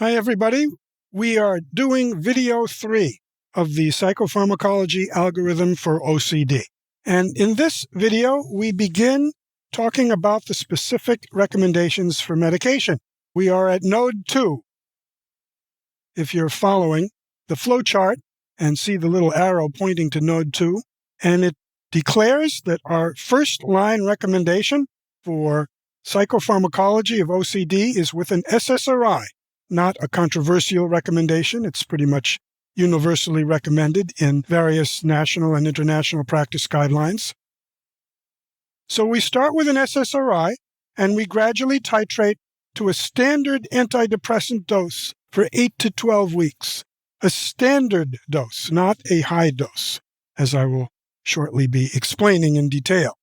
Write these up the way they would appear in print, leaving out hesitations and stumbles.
Hi, everybody. We are doing video 3 of the psychopharmacology algorithm for OCD. And in this video, we begin talking about the specific recommendations for medication. We are at node 2. If you're following the flowchart and see the little arrow pointing to node 2, and it declares that our first-line recommendation for psychopharmacology of OCD is with an SSRI. Not a controversial recommendation. It's pretty much universally recommended in various national and international practice guidelines. So we start with an SSRI, and we gradually titrate to a standard antidepressant dose for 8 to 12 weeks. A standard dose, not a high dose, as I will shortly be explaining in detail.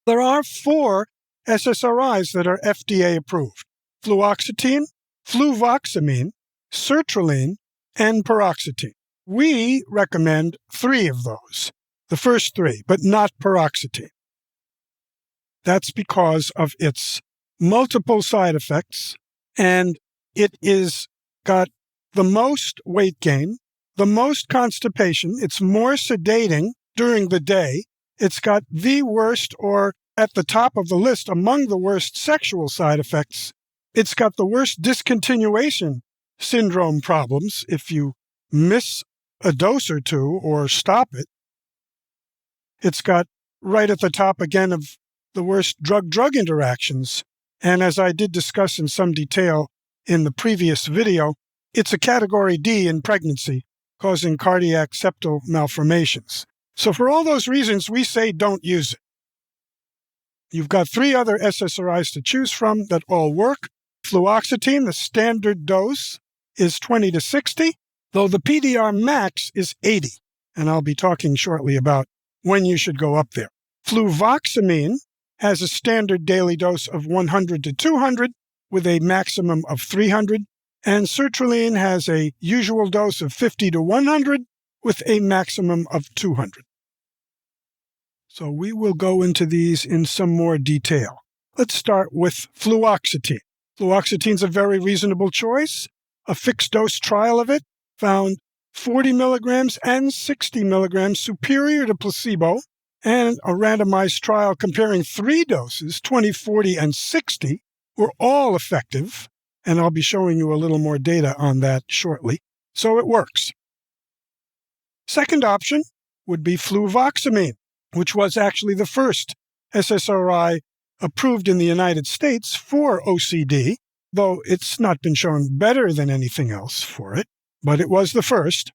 There are 4 SSRIs that are FDA approved: Fluoxetine, Fluvoxamine, Sertraline, and paroxetine. We recommend 3 of those, the first 3, but not paroxetine. That's because of its multiple side effects, and it is got the most weight gain, the most constipation, it's more sedating during the day, it's got the worst, or at the top of the list among the worst sexual side effects. It's got the worst discontinuation syndrome problems if you miss a dose or 2 or stop it. It's got right at the top again of the worst drug-drug interactions. And as I did discuss in some detail in the previous video, it's a category D in pregnancy, causing cardiac septal malformations. So for all those reasons, we say don't use it. You've got 3 other SSRIs to choose from that all work. Fluoxetine, the standard dose, is 20 to 60, though the PDR max is 80, and I'll be talking shortly about when you should go up there. Fluvoxamine has a standard daily dose of 100 to 200 with a maximum of 300, and sertraline has a usual dose of 50 to 100 with a maximum of 200. So we will go into these in some more detail. Let's start with fluoxetine. Fluoxetine is a very reasonable choice. A fixed-dose trial of it found 40 milligrams and 60 milligrams superior to placebo, and a randomized trial comparing 3 doses, 20, 40, and 60, were all effective, and I'll be showing you a little more data on that shortly. So it works. Second option would be fluvoxamine, which was actually the first SSRI approved in the United States for OCD, though it's not been shown better than anything else for it, but it was the first.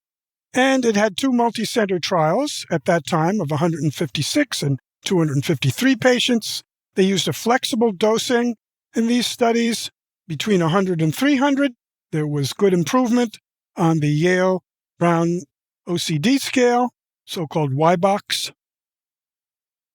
And it had 2 multi-center trials at that time of 156 and 253 patients. They used a flexible dosing in these studies between 100 and 300. There was good improvement on the Yale-Brown OCD scale, so-called Y-box.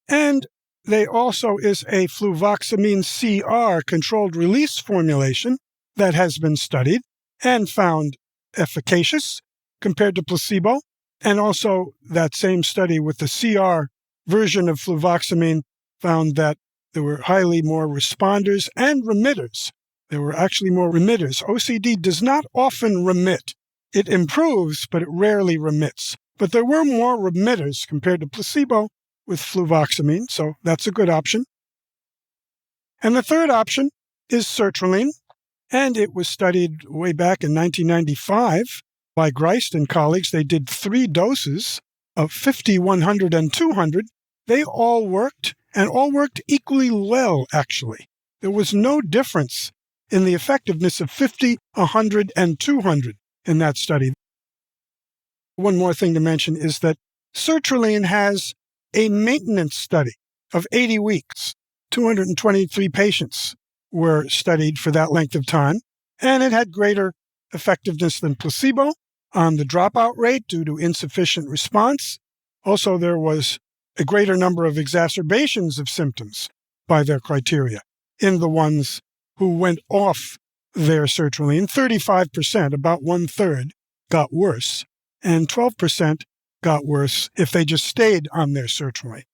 And there also is a Fluvoxamine CR controlled release formulation that has been studied and found efficacious compared to placebo. And also that same study with the CR version of fluvoxamine found that there were highly more responders and remitters. There were actually more remitters. OCD does not often remit. It improves, but it rarely remits. But there were more remitters compared to placebo with fluvoxamine, so that's a good option. And the third option is sertraline, and it was studied way back in 1995 by Greist and colleagues. They did 3 doses of 50, 100, and 200. They all worked, and all worked equally well, actually. There was no difference in the effectiveness of 50, 100, and 200 in that study. One more thing to mention is that sertraline has a maintenance study of 80 weeks. 223 patients were studied for that length of time, and it had greater effectiveness than placebo on the dropout rate due to insufficient response. Also, there was a greater number of exacerbations of symptoms by their criteria in the ones who went off their sertraline. 35%, about 1/3, got worse, and 12% got worse if they just stayed on their sertraline.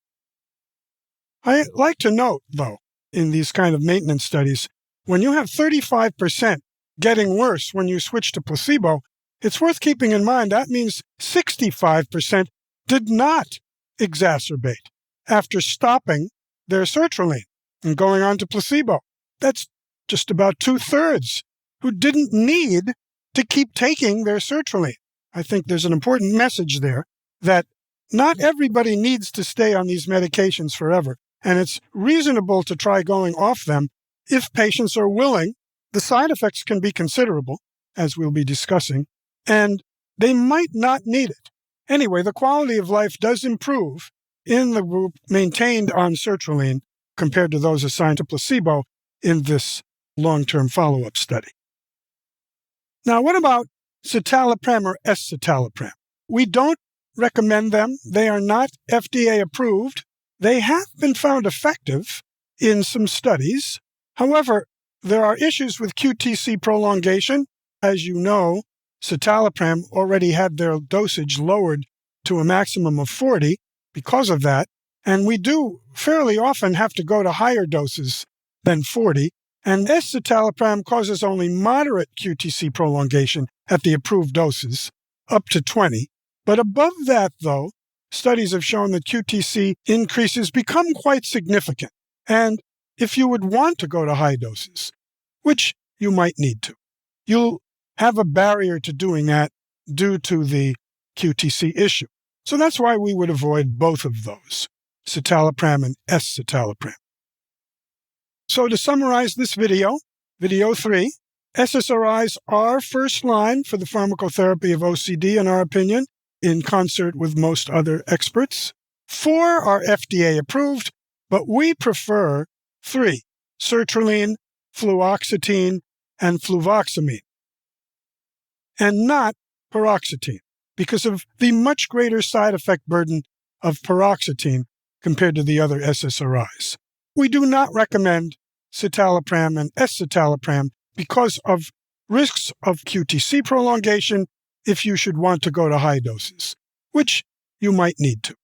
I like to note, though, in these kind of maintenance studies, when you have 35% getting worse when you switch to placebo, it's worth keeping in mind that means 65% did not exacerbate after stopping their sertraline and going on to placebo. That's just about 2/3 who didn't need to keep taking their sertraline. I think there's an important message there that not everybody needs to stay on these medications forever, and it's reasonable to try going off them if patients are willing. The side effects can be considerable, as we'll be discussing, and they might not need it. Anyway, the quality of life does improve in the group maintained on sertraline compared to those assigned to placebo in this long-term follow-up study. Now, what about citalopram or escitalopram? We don't recommend them. They are not FDA approved. They have been found effective in some studies. However, there are issues with QTC prolongation. As you know, citalopram already had their dosage lowered to a maximum of 40 because of that, and we do fairly often have to go to higher doses than 40, and escitalopram causes only moderate QTC prolongation at the approved doses, up to 20. But above that, though, studies have shown that QTC increases become quite significant. And if you would want to go to high doses, which you might need to, you'll have a barrier to doing that due to the QTC issue. So that's why we would avoid both of those, citalopram and escitalopram. So to summarize this video, video 3, SSRIs are first line for the pharmacotherapy of OCD, in our opinion, in concert with most other experts. 4 are FDA approved, but we prefer 3, sertraline, fluoxetine, and fluvoxamine, and not paroxetine, because of the much greater side effect burden of paroxetine compared to the other SSRIs. We do not recommend citalopram and escitalopram because of risks of QTC prolongation if you should want to go to high doses, which you might need to.